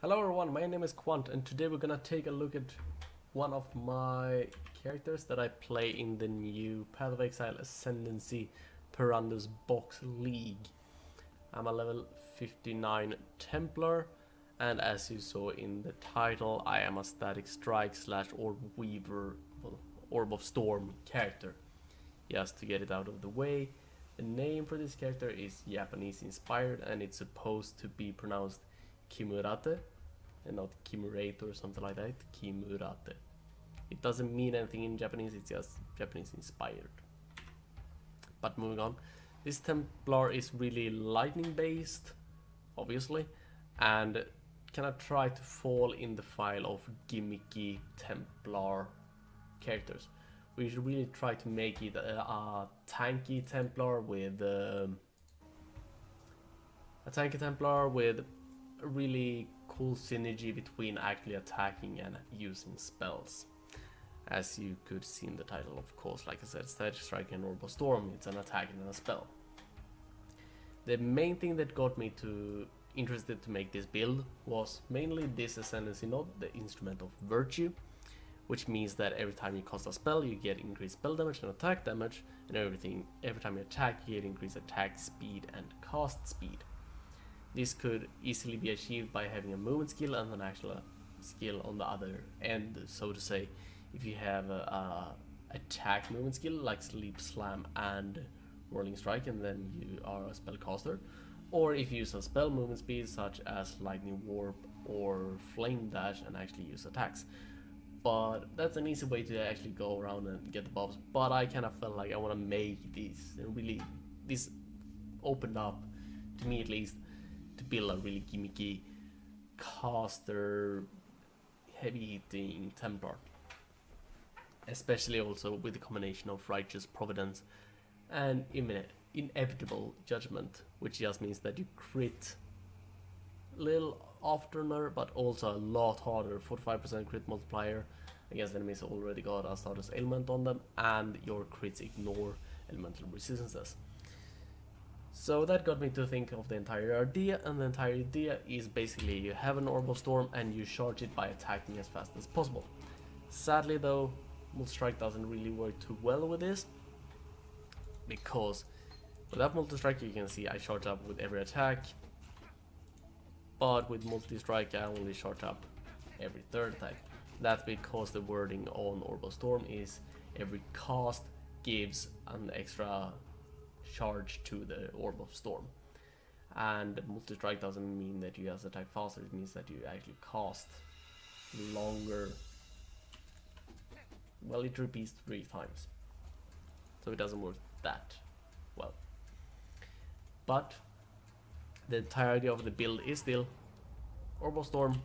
Hello everyone, my name is Quant and today we're gonna take a look at one of my characters that I play in the new Path of Exile Ascendancy Perandus Box League. I'm a level 59 Templar, and as you saw in the title, I am a static strike / orb weaver, well, Orb of Storm character. Just to get it out of the way, the name for this character is Japanese inspired and it's supposed to be pronounced Kimurate and not Kimurate or something like that. Kimurate. It doesn't mean anything in Japanese, it's just Japanese inspired. But moving on, this Templar is really lightning based, obviously, and cannot try to fall in the file of gimmicky Templar characters. We should really try to make it a tanky Templar with a really cool synergy between actually attacking and using spells. As you could see in the title, of course, like I said, Static Strike and Orb of Storm, it's an attack and a spell. The main thing that got me interested to make this build was mainly this Ascendancy node, the Instrument of Virtue, which means that every time you cast a spell, you get increased spell damage and attack damage, and every time you attack, you get increased attack speed and cast speed. This could easily be achieved by having a movement skill and an actual skill on the other end, so to say. If you have a attack movement skill like Sleep Slam and Whirling Strike, and then you are a spellcaster, or if you use a spell movement speed such as Lightning Warp or Flame Dash and actually use attacks. But that's an easy way to actually go around and get the buffs. But I kind of felt like I want to make this opened up, to me at least, to build a really gimmicky caster heavy hitting Templar, especially also with the combination of Righteous Providence and Inevitable Judgment, which just means that you crit a little oftener but also a lot harder. 45% crit multiplier against enemies already got a status ailment on them, and your crits ignore elemental resistances. So that got me to think of the entire idea, and the entire idea is basically you have an Orb of Storm and you charge it by attacking as fast as possible. Sadly though, multi-strike doesn't really work too well with this, because without multi-strike you can see I charge up with every attack, but with multi-strike I only charge up every third attack. That's because the wording on Orb of Storm is every cast gives an extra charge to the Orb of Storm, and multi-strike doesn't mean that you just attack faster, it means that you actually cast longer. Well, it repeats 3 times, so it doesn't work that well. But the entire idea of the build is still Orb of Storm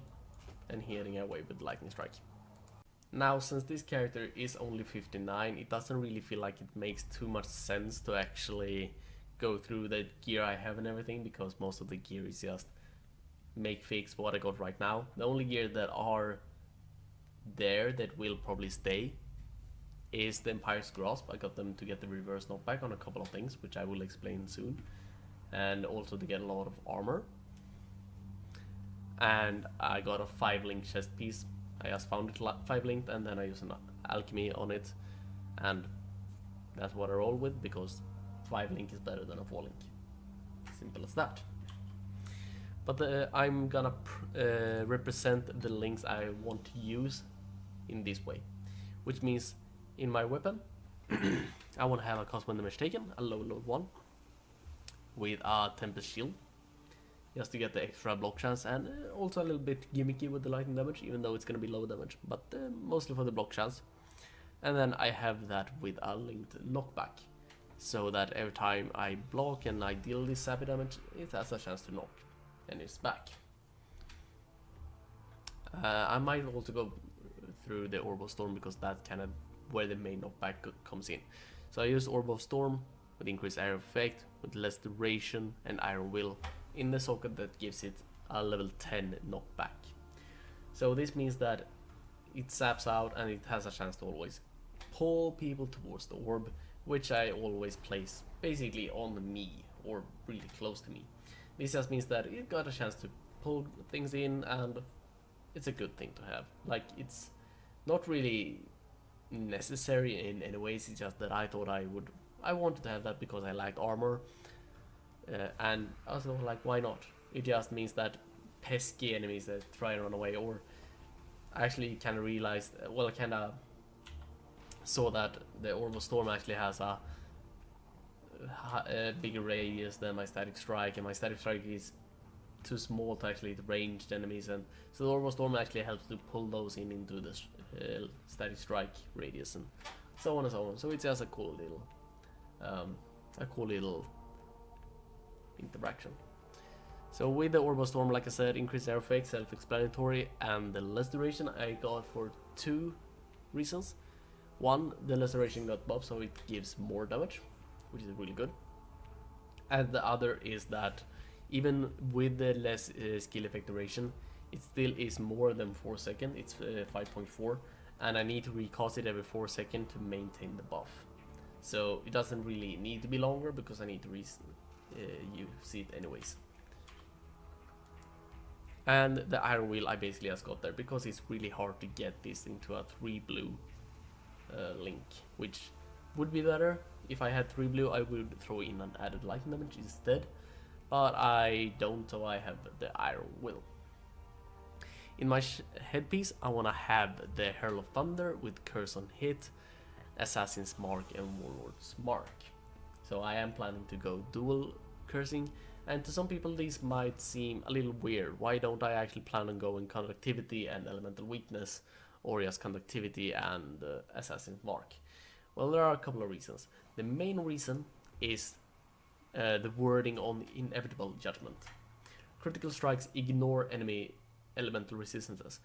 and hitting away with Lightning Strike. Now, since this character is only 59, it doesn't really feel like it makes too much sense to actually go through the gear I have and everything, because most of the gear is just make fix what I got right now. The only gear that are there that will probably stay is the Empire's Grasp. I got them to get the reverse knockback on a couple of things, which I will explain soon, and also to get a lot of armor. And I got a 5-link chest piece. I just found it 5-linked, and then I used an alchemy on it, and that's what I roll with, because 5-link is better than a 4-link. Simple as that. But I'm gonna represent the links I want to use in this way, which means in my weapon I want to have a cost when damage taken, a low load 1 with a Tempest Shield, just to get the extra block chance, and also a little bit gimmicky with the lightning damage, even though it's going to be low damage, but mostly for the block chance. And then I have that with a linked knockback, so that every time I block and I deal this sappy damage, it has a chance to knock, and it's back. I might also go through the Orb of Storm, because that's kind of where the main knockback comes in. So I use Orb of Storm with increased area effect, with less duration, and Iron Will in the socket that gives it a level 10 knockback. So this means that it saps out and it has a chance to always pull people towards the orb, which I always place basically on me or really close to me. This just means that it got a chance to pull things in, and it's a good thing to have. Like, it's not really necessary in any ways, it's just that I thought I wanted to have that because I liked armor, and also like, why not? It just means that pesky enemies that try and run away, or actually kind of realized, well, kind of saw that the Orb of Storm actually has a bigger radius than my Static Strike, and my Static Strike is too small to actually hit ranged enemies, and so the Orb of Storm actually helps to pull those in into the Static Strike radius, and so on and so on. So it's just a cool little interaction. So with the Orb of Storm, like I said, increased air effect, self-explanatory, and the less duration I got for 2 reasons. One, the less duration got buff, so it gives more damage, which is really good. And the other is that even with the less skill effect duration, it still is more than 4 seconds. It's 5.4, and I need to recast it every 4 seconds to maintain the buff. So it doesn't really need to be longer because I need to use it anyways. And the Iron Wheel I basically just got there because it's really hard to get this into a 3 blue link, which would be better. If I had 3 blue, I would throw in an added lightning damage instead, but I don't, so I have the Iron Will. In my headpiece, I want to have the Herald of Thunder with Curse on Hit, Assassin's Mark, and Warlord's Mark. So I am planning to go dual cursing, and to some people this might seem a little weird. Why don't I actually plan on going Conductivity and Elemental Weakness, or just Conductivity and Assassin's Mark? Well, there are a couple of reasons. The main reason is the wording on Inevitable Judgment. Critical strikes ignore enemy elemental resistances.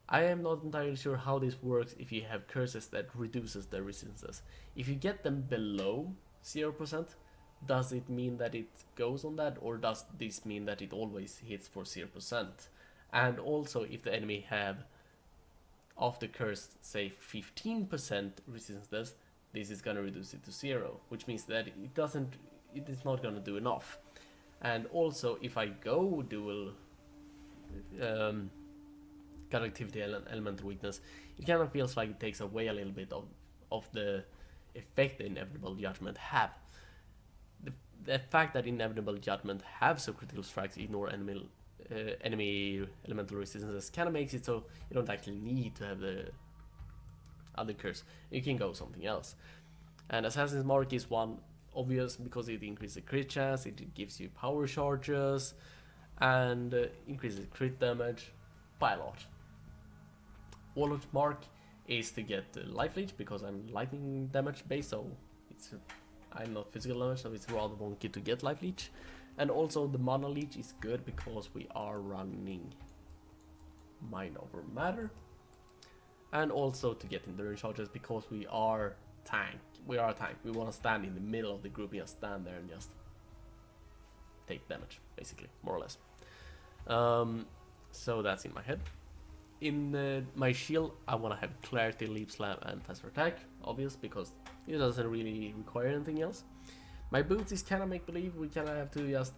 I am not entirely sure how this works if you have curses that reduces their resistances. If you get them below 0%, does it mean that it goes on that, or does this mean that it always hits for 0%? And also, if the enemy have of the curse, say 15% resistance, this is gonna reduce it to 0, which means that it is not gonna do enough. And also, if I go dual Conductivity and Elemental Weakness, it kind of feels like it takes away a little bit of the effect the Inevitable Judgment have. The fact that Inevitable Judgment have so critical strikes ignore enemy elemental resistances kind of makes it so you don't actually need to have the other curse. You can go something else. And Assassin's Mark is one obvious because it increases the crit chance, it gives you power charges, and increases crit damage by a lot. Warlord's Mark is to get life leech because I'm lightning damage based, so I'm not physical damage, so it's rather wonky to get life leech. And also the mana leech is good because we are running Mind Over Matter. And also to get endurance charges because we are tank. We are a tank. We want to stand in the middle of the group and just stand there and just take damage, basically, more or less. So that's in my head. In my shield, I want to have Clarity, Leap Slam, and Faster Attack, obvious, because it doesn't really require anything else. My boots is kind of make-believe. We kind of have to just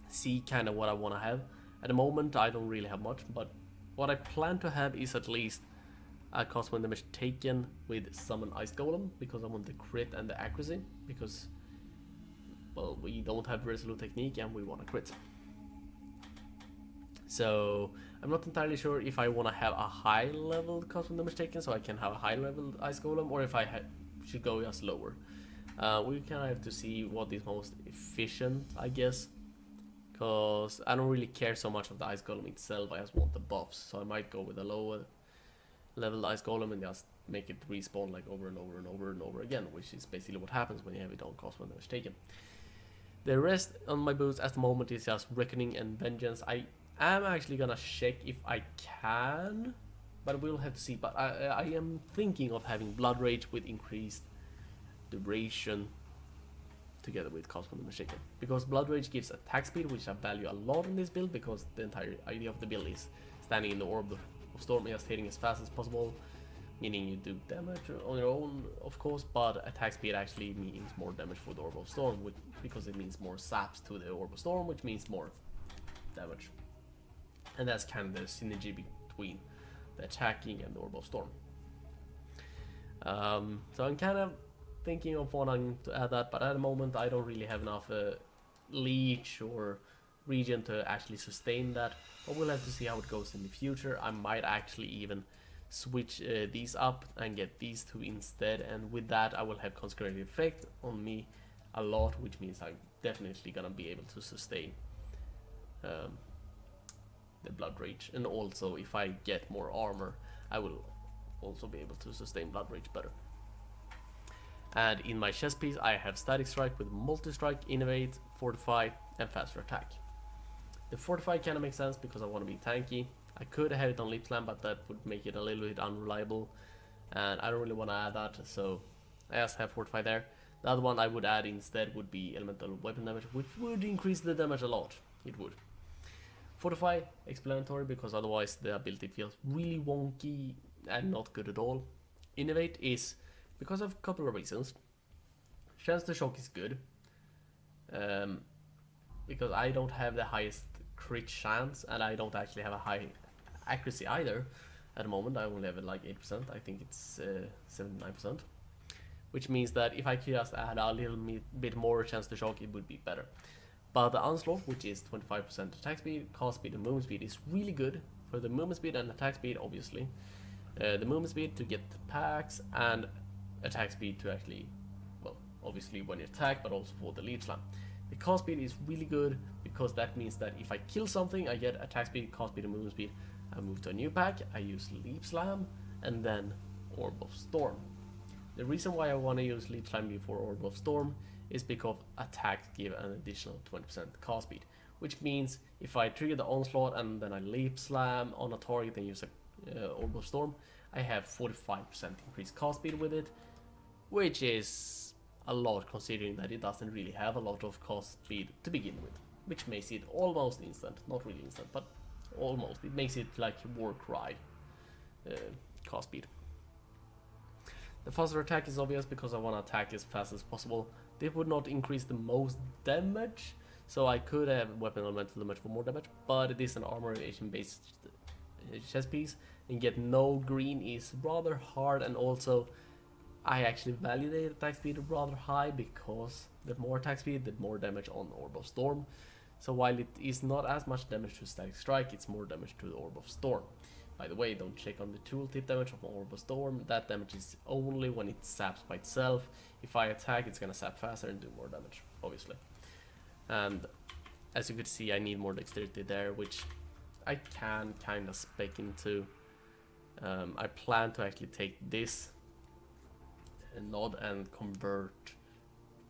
see kind of what I want to have. At the moment, I don't really have much, but what I plan to have is at least a cost 1 damage taken with Summon Ice Golem, because I want the crit and the accuracy, because, well, we don't have Resolute Technique and we want a crit. So I'm not entirely sure if I want to have a high level cost 1 damage taken, so I can have a high level Ice Golem, or if I should go just lower. We kind of have to see what is most efficient, I guess, because I don't really care so much of the Ice Golem itself. I just want the buffs, so I might go with a lower level Ice Golem and just make it respawn like over and over and over and over again, which is basically what happens when you have it on cost 1 damage taken. The rest on my boots at the moment is just Reckoning and Vengeance. I am actually gonna check if I can, but we'll have to see. But I am thinking of having Blood Rage with increased duration together with cost 1 damage taken, because Blood Rage gives attack speed, which I value a lot in this build, because the entire idea of the build is standing in the Orb of Storm and just hitting as fast as possible, meaning you do damage on your own, of course, but attack speed actually means more damage for the Orb of Storm, because it means more saps to the Orb of Storm, which means more damage And that's kind of the synergy between the attacking and the Orb of Storm. So I'm kind of thinking of wanting to add that, but at the moment I don't really have enough leech or region to actually sustain that. But we'll have to see how it goes in the future. I might actually even switch these up and get these two instead, and with that I will have consecrated effect on me a lot, which means I'm definitely gonna be able to sustain the Blood Rage. And also if I get more armor, I will also be able to sustain Blood Rage better. And in my chest piece I have Static Strike with Multi-Strike, Innovate, Fortify and Faster Attack. The Fortify kind of makes sense because I want to be tanky. I could have it on Leap Slam, but that would make it a little bit unreliable, and I don't really want to add that, so I just have Fortify there. The other one I would add instead would be Elemental Weapon Damage, which would increase the damage a lot. It would. Fortify, explanatory, because otherwise the ability feels really wonky and not good at all. Innovate is because of a couple of reasons. Chance to Shock is good, because I don't have the highest crit chance, and I don't actually have a high accuracy either at the moment. I only have it like 8%, I think it's 79%, which means that if I could just add a little bit more chance to shock, it would be better. But the Onslaught, which is 25% attack speed, cast speed and movement speed, is really good for the movement speed and attack speed, obviously. The movement speed to get packs, and attack speed to actually, well, obviously when you attack, but also for the lead slam. The cast speed is really good because that means that if I kill something, I get attack speed, cast speed and movement speed. I move to a new pack, I use Leap Slam, and then Orb of Storm. The reason why I want to use Leap Slam before Orb of Storm is because attacks give an additional 20% cast speed, which means if I trigger the Onslaught and then I Leap Slam on a target and use a Orb of Storm, I have 45% increased cast speed with it, which is a lot considering that it doesn't really have a lot of cast speed to begin with, which makes it almost instant, not really instant, but almost. It makes it like Warcry cast speed. The faster attack is obvious because I want to attack as fast as possible. This would not increase the most damage, so I could have weapon elemental damage for more damage, but it is an armor evasion based chest piece, and get no green is rather hard, and also I actually value the attack speed rather high because the more attack speed, the more damage on Orb of Storm. So while it is not as much damage to Static Strike, it's more damage to the Orb of Storm. By the way, don't check on the tooltip damage of Orb of Storm. That damage is only when it saps by itself. If I attack, it's gonna sap faster and do more damage, obviously. And as you could see, I need more dexterity there, which I can kind of spec into. I plan to actually take this node and convert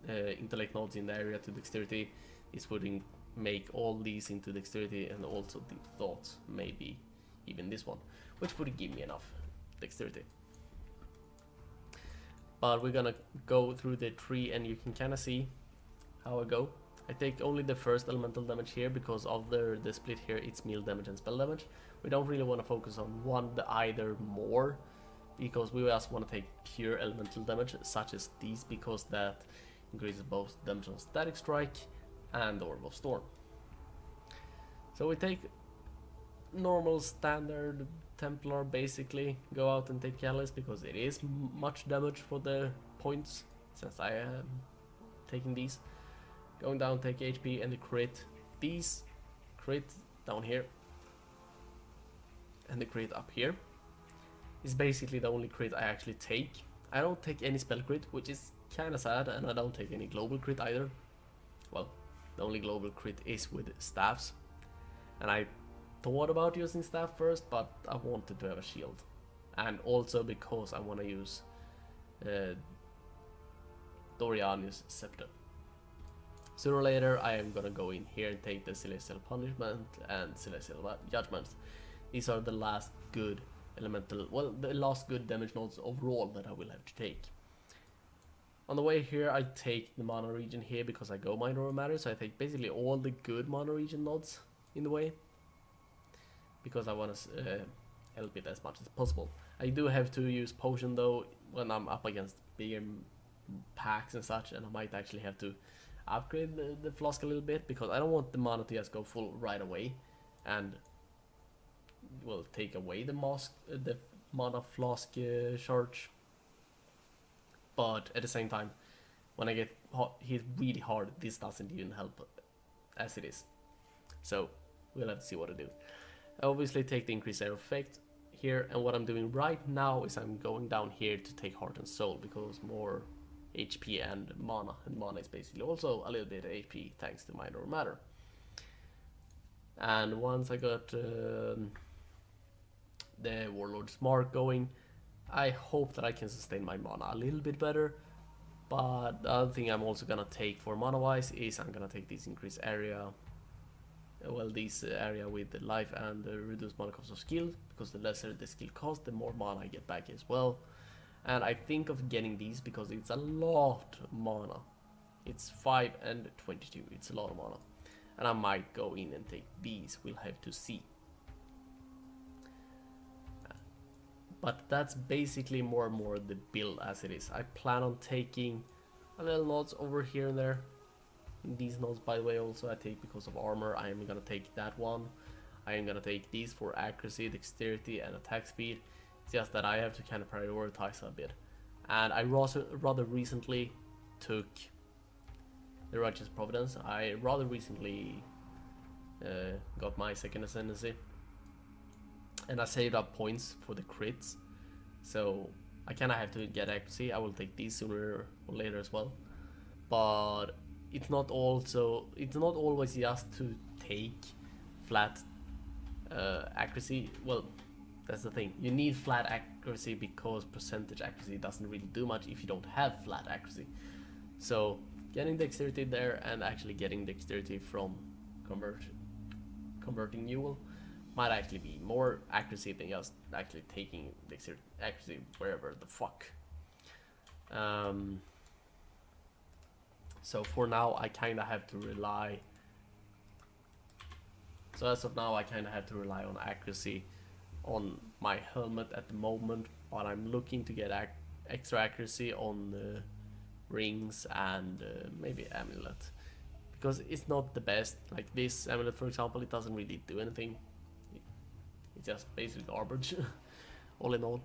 intellect nodes in the area to dexterity. This would make all these into dexterity, and also deep thoughts, maybe even this one, which would give me enough dexterity. But we're gonna go through the tree and you can kind of see how I go. I take only the first elemental damage here because of the split here, it's meal damage and spell damage. We don't really want to focus on one either more, because we just want to take pure elemental damage such as these, because that increases both damage on Static Strike and Orb of Storm. So we take normal standard Templar, basically go out and take Catalyst because it is much damage for the points, since I am taking these. Going down, take HP and the crit. These crit down here and the crit up here is basically the only crit I actually take. I don't take any spell crit, which is kinda sad, and I don't take any global crit either. Well, the only global crit is with staffs, and I thought about using staff first, but I wanted to have a shield, and also because I want to use Dorianius Scepter. Sooner or later I am gonna go in here and take the Celestial Punishment and Celestial Judgments. These are the last good elemental, well, the last good damage nodes overall that I will have to take. On the way here I take the Mana Region here because I go Minor Matter, so I take basically all the good Mana Region nodes in the way, because I want to help it as much as possible. I do have to use Potion though when I'm up against bigger packs and such, and I might actually have to upgrade the flask a little bit, because I don't want the mana to just go full right away, and will take away the mana flask charge, but at the same time, when I get hit really hard, this doesn't even help as it is. So we'll have to see what I do. I obviously take the increased air effect here, and what I'm doing right now is I'm going down here to take heart and soul, because more HP and mana is basically also a little bit of HP thanks to minor matter. And once I got the Warlord's Mark going, I hope that I can sustain my mana a little bit better. But the other thing I'm also gonna take for mana wise is I'm gonna take this increased area, well, this area with the life and the reduced mana cost of skill, because the lesser the skill cost, the more mana I get back as well. And I think of getting these because it's a lot of mana. It's 5 and 22, it's a lot of mana. And I might go in and take these, we'll have to see. But that's basically more and more the build as it is. I plan on taking a little nodes over here and there. These nodes, by the way, also I take because of armor. I am gonna take that one. I am gonna take these for accuracy, dexterity, and attack speed. It's just that I have to kind of prioritize a bit. And I rather recently took the Righteous Providence. I rather recently got my second ascendancy. And I saved up points for the crits, so I kind of have to get accuracy. I will take these sooner or later as well, but it's not always just to take flat accuracy. Well, that's the thing. You need flat accuracy because percentage accuracy doesn't really do much if you don't have flat accuracy. So getting dexterity there and actually getting dexterity from converting Newell might actually be more accuracy than just actually taking dexterity accuracy wherever the fuck. So for now I kind of have to rely. So as of now I kind of have to rely on accuracy on my helmet at the moment, but I'm looking to get extra accuracy on the rings and maybe amulet, because it's not the best. Like this amulet, for example, it doesn't really do anything. It's just basically garbage, all in all.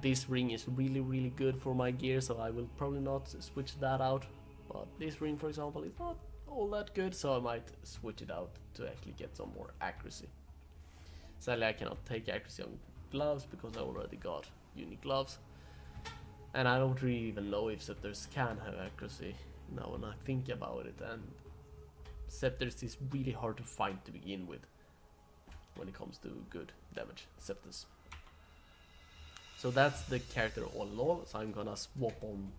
This ring is really good for my gear, so I will probably not switch that out. But this ring, for example, is not all that good, so I might switch it out to actually get some more accuracy. Sadly, I cannot take accuracy on gloves because I already got unique gloves. And I don't really even know if scepters can have accuracy now when I think about it. And scepters is really hard to find to begin with when it comes to good damage scepters. So that's the character all in all. So I'm gonna swap on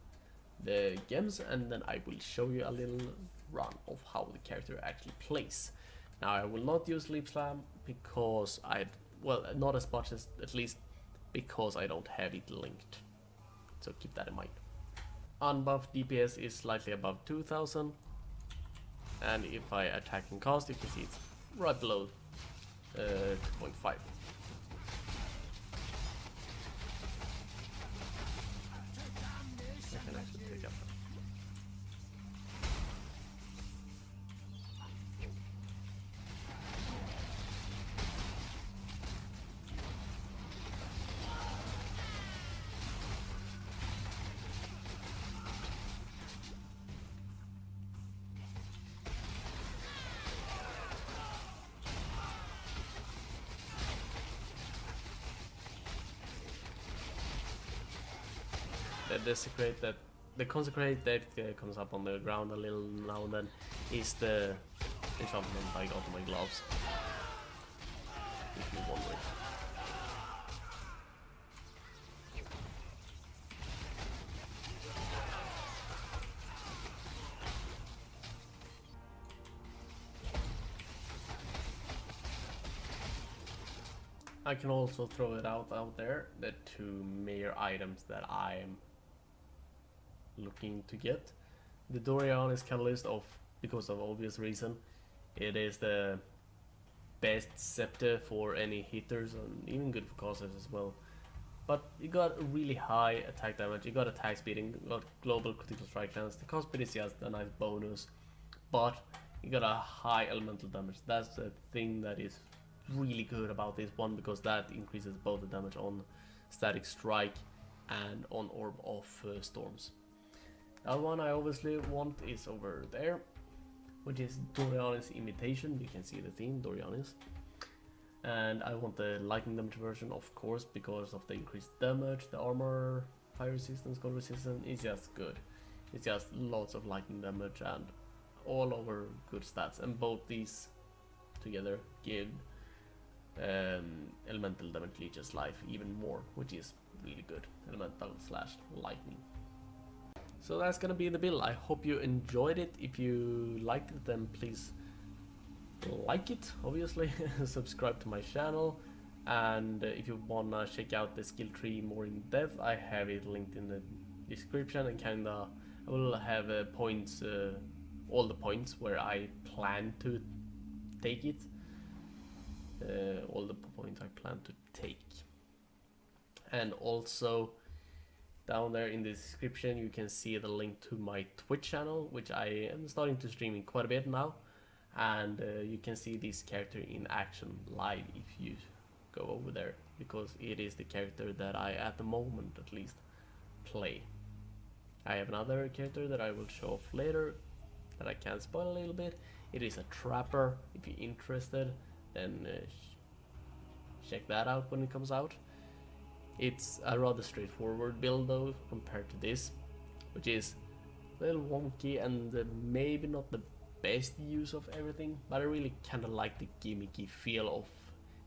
the gems and then I will show you a little run of how the character actually plays. Now I will not use Leap Slam because not as much as, at least because I don't have it linked. So keep that in mind. Unbuffed DPS is slightly above 2000, and if I attack and cast, you can see it's right below 2.5. I can actually pick up. The consecrate that comes up on the ground a little now and then is the enchantment I got on my gloves, if you're wondering. I can also throw it out there, the two major items that I am looking to get. The Dorian is Catalyst because of obvious reason. It is the best scepter for any hitters and even good for casters as well. But you got really high attack damage, you got attack speed, and you got global critical strike chance. The cost speed is just a nice bonus, but you got a high elemental damage. That's the thing that is really good about this one because that increases both the damage on static strike and on orb of storms. The other one I obviously want is over there, which is Dorianis Imitation. You can see the theme, Dorianis. And I want the lightning damage version, of course, because of the increased damage, the armor, fire resistance, cold resistance is just good. It's just lots of lightning damage and all over good stats, and both these together give elemental damage leeches life even more, which is really good. Elemental / lightning. So that's gonna be the build. I hope you enjoyed it. If you liked it, then please like it, obviously. Subscribe to my channel, and if you wanna check out the skill tree more in depth, I have it linked in the description, and I will have points, all the points where I plan to take it, all the points I plan to take. And also down there in the description you can see the link to my Twitch channel, which I am starting to stream in quite a bit now, and you can see this character in action live if you go over there, because it is the character that I at the moment at least play. I have another character that I will show off later that I can spoil a little bit. It is a trapper. If you're interested, then check that out when it comes out. It's a rather straightforward build though compared to this, which is a little wonky and maybe not the best use of everything, but I really kind of like the gimmicky feel of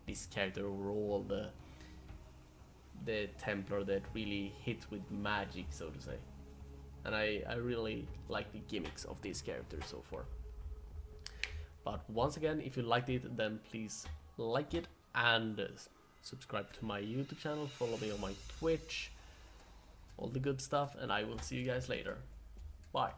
this character overall, the Templar that really hits with magic, so to say. And I really like the gimmicks of this character so far. But once again, if you liked it, then please like it and subscribe to my YouTube channel, follow me on my Twitch, all the good stuff, and I will see you guys later. Bye.